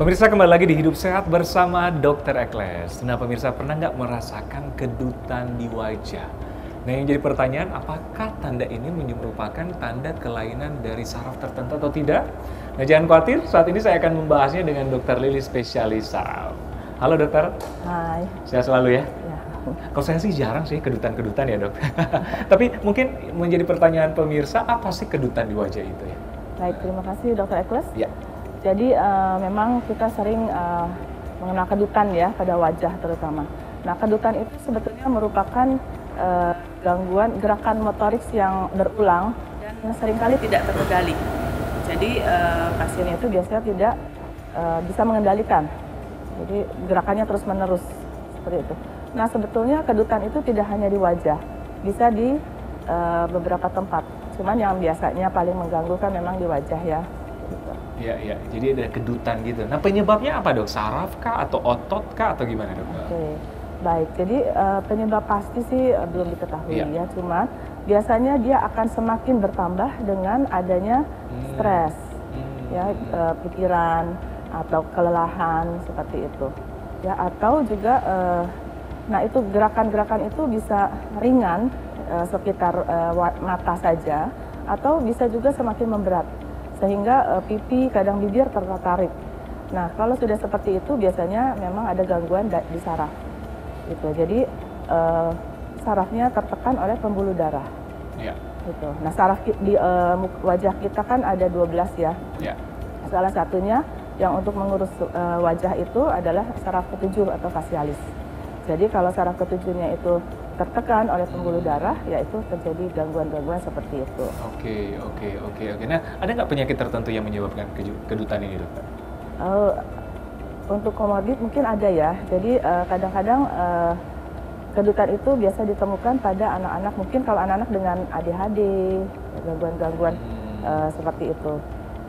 Pemirsa, kembali lagi di Hidup Sehat bersama Dr. Ekles. Nah pemirsa, pernah nggak merasakan kedutan di wajah? Nah yang jadi pertanyaan, apakah tanda ini merupakan tanda kelainan dari saraf tertentu atau tidak? Nah jangan khawatir, saat ini saya akan membahasnya dengan Dr. Lili, spesialis saraf. Halo dokter. Hai. Sehat selalu ya? Ya. Kalau saya sih jarang sih kedutan-kedutan ya dok. Tapi mungkin menjadi pertanyaan pemirsa, apa sih kedutan di wajah itu ya? Baik, terima kasih Dr. Ekles. Ya. Jadi memang kita sering mengenal kedutan ya pada wajah terutama. Nah kedutan itu sebetulnya merupakan gangguan gerakan motorik yang berulang dan seringkali tidak terkendali. Jadi pasien itu biasanya tidak bisa mengendalikan. Jadi gerakannya terus menerus seperti itu. Nah sebetulnya kedutan itu tidak hanya di wajah, bisa di beberapa tempat. Cuman yang biasanya paling mengganggu kan memang di wajah ya. Gitu. Iya, jadi ada kedutan gitu. Nah penyebabnya apa dok? Saraf kah atau otot kah atau gimana dok? Oke, baik. Jadi penyebab pasti sih belum diketahui ya. Cuma biasanya dia akan semakin bertambah dengan adanya stres, ya pikiran atau kelelahan seperti itu. Ya atau juga, nah itu gerakan-gerakan itu bisa ringan sekitar mata saja, atau bisa juga semakin memberat. Sehingga pipi, kadang bibir tertarik. Nah, kalau sudah seperti itu biasanya memang ada gangguan di saraf. Gitu. Jadi sarafnya tertekan oleh pembuluh darah. Ya. Gitu. Nah, saraf di wajah kita kan ada 12 ya. Ya. Salah satunya yang untuk mengurus wajah itu adalah saraf ketujuh atau facialis. Jadi kalau saraf ketujuhnya itu tertekan oleh pembuluh darah, yaitu terjadi gangguan-gangguan seperti itu. Oke. Nah, ada nggak penyakit tertentu yang menyebabkan kedutan ini, dokter? Untuk komorbid mungkin ada ya. Jadi kadang-kadang kedutan itu biasa ditemukan pada anak-anak, mungkin kalau anak-anak dengan ADHD, gangguan-gangguan seperti itu.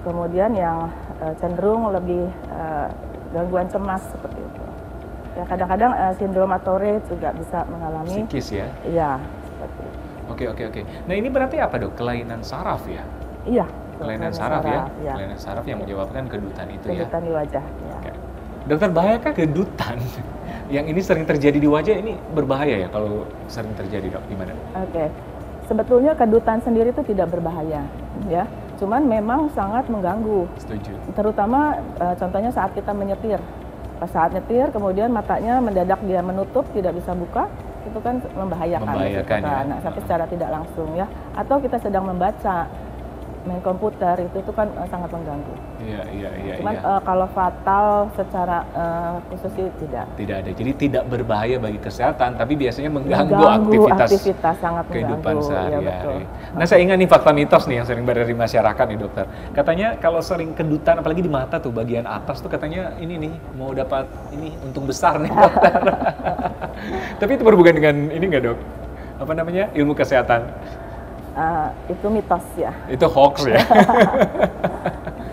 Kemudian yang cenderung lebih gangguan cemas seperti itu. Ya kadang-kadang sindrom Tourette juga bisa mengalami. Psikis ya? Iya, seperti itu. Oke. Nah ini berarti apa dok? Kelainan saraf ya? Iya. Kelainan saraf ya? Ya. Kelainan saraf yang menyebabkan kedutan itu ya? Kedutan di wajah. Ya. Oke. Dokter, bahayakah kedutan yang ini sering terjadi di wajah ini berbahaya ya kalau sering terjadi dok? Gimana? Oke. Sebetulnya kedutan sendiri itu tidak berbahaya ya. Cuman memang sangat mengganggu. Setuju. Terutama contohnya saat kita menyetir. Pas saat nyetir, kemudian matanya mendadak dia menutup, tidak bisa buka, itu kan membahayakan ya. Nah, tapi secara tidak langsung ya. Atau kita sedang membaca, main komputer, itu kan sangat mengganggu. Iya. Cuman kalau fatal secara khusus sih tidak. Tidak ada. Jadi tidak berbahaya bagi kesehatan, tapi biasanya mengganggu aktivitas sangat kehidupan sehari-hari. Ya, nah, saya ingat nih fakta mitos nih yang sering beredar di masyarakat nih dokter. Katanya kalau sering kedutan, apalagi di mata tuh bagian atas tuh katanya ini nih mau dapat ini untung besar nih dokter. Tapi itu berhubungan dengan ini nggak dok? Apa namanya ilmu kesehatan? Itu mitos ya. Itu hoax ya.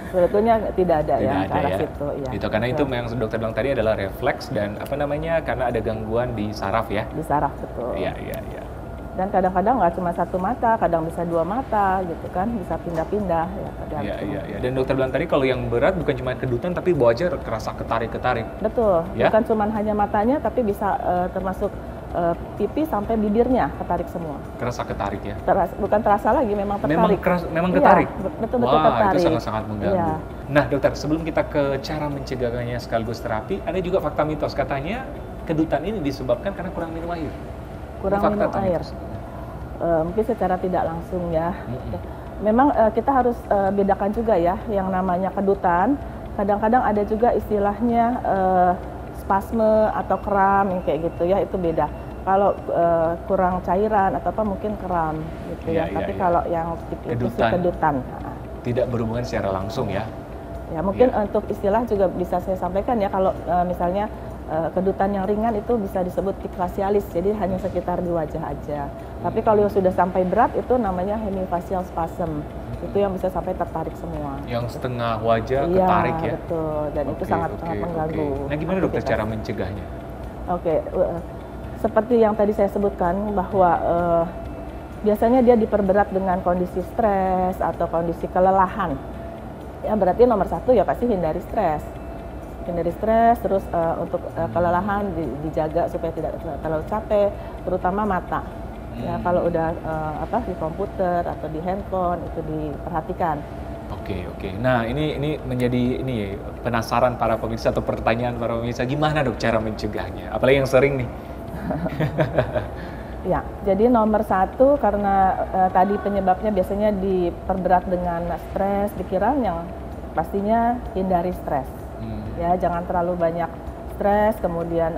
Sebetulnya tidak ada ya ke arah situ. Ya. Itu karena itu yang dokter bilang tadi adalah refleks dan apa namanya karena ada gangguan di saraf ya. Di saraf betul. Iya. Dan kadang-kadang nggak cuma satu mata, kadang bisa dua mata gitu kan, bisa pindah-pindah ya. Iya. Dan dokter bilang tadi kalau yang berat bukan cuma kedutan tapi wajah kerasa ketarik-ketarik. Betul. Ya? Bukan cuma hanya matanya tapi bisa termasuk pipi sampai bibirnya ketarik semua. Kerasa ketarik ya? Bukan terasa lagi, memang tertarik. Memang ketarik? Iya, betul-betul tertarik. Itu sangat-sangat mengganggu. Iya. Nah dokter, sebelum kita ke cara mencegahnya sekaligus terapi, ada juga fakta mitos. Katanya kedutan ini disebabkan karena kurang minum air. Kurang minum air. Mungkin secara tidak langsung ya. Memang kita harus bedakan juga ya, yang namanya kedutan. Kadang-kadang ada juga istilahnya spasme atau kram yang kayak gitu ya, itu beda. Kalau kurang cairan atau apa mungkin kram gitu ya. Tapi kalau yang itu kedutan. Tidak berhubungan secara langsung ya. Ya mungkin untuk istilah juga bisa saya sampaikan ya, kalau misalnya kedutan yang ringan itu bisa disebut tic facialis, jadi hanya sekitar di wajah aja. Tapi kalau yang sudah sampai berat itu namanya hemifacial spasm. Itu yang bisa sampai tertarik semua. Yang setengah wajah ketarik ya? Iya, betul. Dan itu sangat mengganggu. Nah, gimana dokter cara mencegahnya? Seperti yang tadi saya sebutkan bahwa biasanya dia diperberat dengan kondisi stres atau kondisi kelelahan. Ya berarti nomor satu ya pasti hindari stres. menghindari stres, terus untuk kelelahan dijaga supaya tidak terlalu capek, terutama mata. Ya, kalau udah di komputer atau di handphone itu diperhatikan. Oke. Nah, ini menjadi penasaran para pemirsa atau pertanyaan para pemirsa, gimana dok cara mencegahnya? Apalagi yang sering nih. Ya, jadi nomor satu karena tadi penyebabnya biasanya diperberat dengan stres pikiran, yang pastinya hindari stres. Ya, jangan terlalu banyak stres, kemudian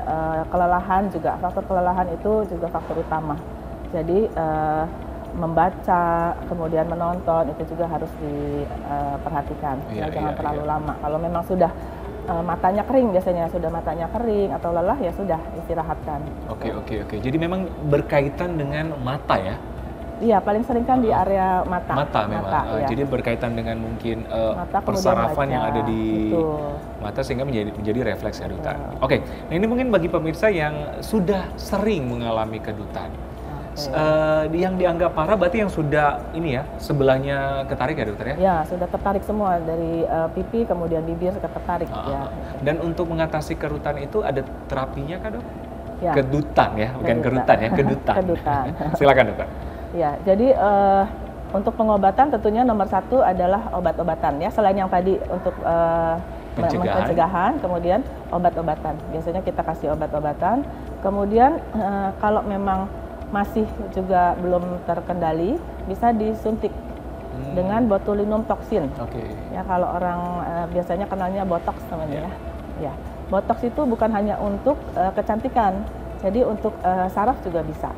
kelelahan juga, faktor kelelahan itu juga faktor utama. Jadi membaca, kemudian menonton itu juga harus diperhatikan. Jangan terlalu lama. Kalau memang sudah matanya kering, biasanya sudah matanya kering atau lelah, ya sudah istirahatkan. Oke. Jadi memang berkaitan dengan mata ya? Iya, paling sering kan di area mata. Mata memang. Ya. Jadi berkaitan dengan mungkin mata, persarafan yang ada di Betul. mata sehingga menjadi refleks kedutan. Oke. Nah ini mungkin bagi pemirsa yang sudah sering mengalami kedutan. Yang dianggap parah berarti yang sudah sebelahnya ketarik ya dokter ya? Ya, sudah tertarik semua dari pipi kemudian bibir tertarik ya. Dan untuk mengatasi kerutan itu ada terapinya kah dok? Ya. Kedutan ya, bukan kerutan ya, kedutan. Kedutan. Silakan dokter. Ya, jadi untuk pengobatan tentunya nomor satu adalah obat-obatan ya, selain yang tadi untuk pencegahan, kemudian obat-obatan. Biasanya kita kasih obat-obatan, kemudian kalau memang masih juga belum terkendali, bisa disuntik dengan botulinum toksin. Ya, kalau orang biasanya kenalnya botox namanya ya. Botox itu bukan hanya untuk kecantikan, jadi untuk saraf juga bisa.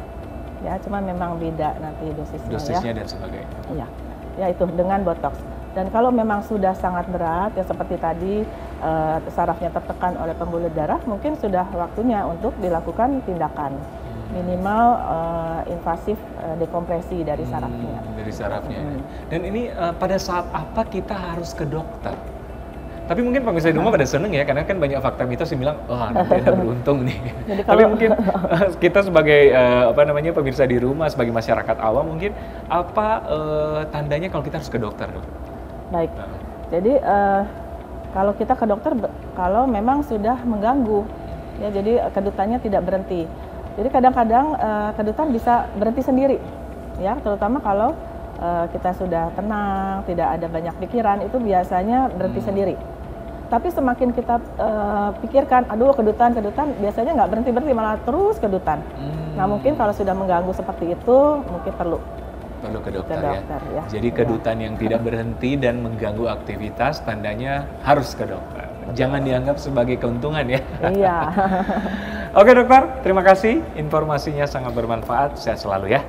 Ya, cuma memang beda nanti dosisnya dan sebagainya. Iya. Ya, itu dengan botox. Dan kalau memang sudah sangat berat ya seperti tadi sarafnya tertekan oleh pembuluh darah, mungkin sudah waktunya untuk dilakukan tindakan. Minimal invasif dekompresi dari sarafnya. Dari sarafnya. Dan ini pada saat apa kita harus ke dokter? Tapi mungkin pemirsa di rumah pada seneng ya, karena kan banyak fakta mitos yang bilang, wah nanti Anda beruntung nih. Jadi tapi mungkin kita sebagai pemirsa di rumah, sebagai masyarakat awam mungkin apa tandanya kalau kita harus ke dokter, dok? Baik. Jadi kalau kita ke dokter kalau memang sudah mengganggu, ya jadi kedutannya tidak berhenti. Jadi kadang-kadang kedutan bisa berhenti sendiri, ya terutama kalau kita sudah tenang, tidak ada banyak pikiran, itu biasanya berhenti sendiri. Tapi semakin kita pikirkan, aduh kedutan, biasanya nggak berhenti, malah terus kedutan. Nah mungkin kalau sudah mengganggu seperti itu, mungkin perlu ke dokter ya. Jadi kedutan yang tidak berhenti dan mengganggu aktivitas, tandanya harus ke dokter. Jangan dianggap sebagai keuntungan ya. Iya. Oke dokter, terima kasih. Informasinya sangat bermanfaat. Sehat selalu ya.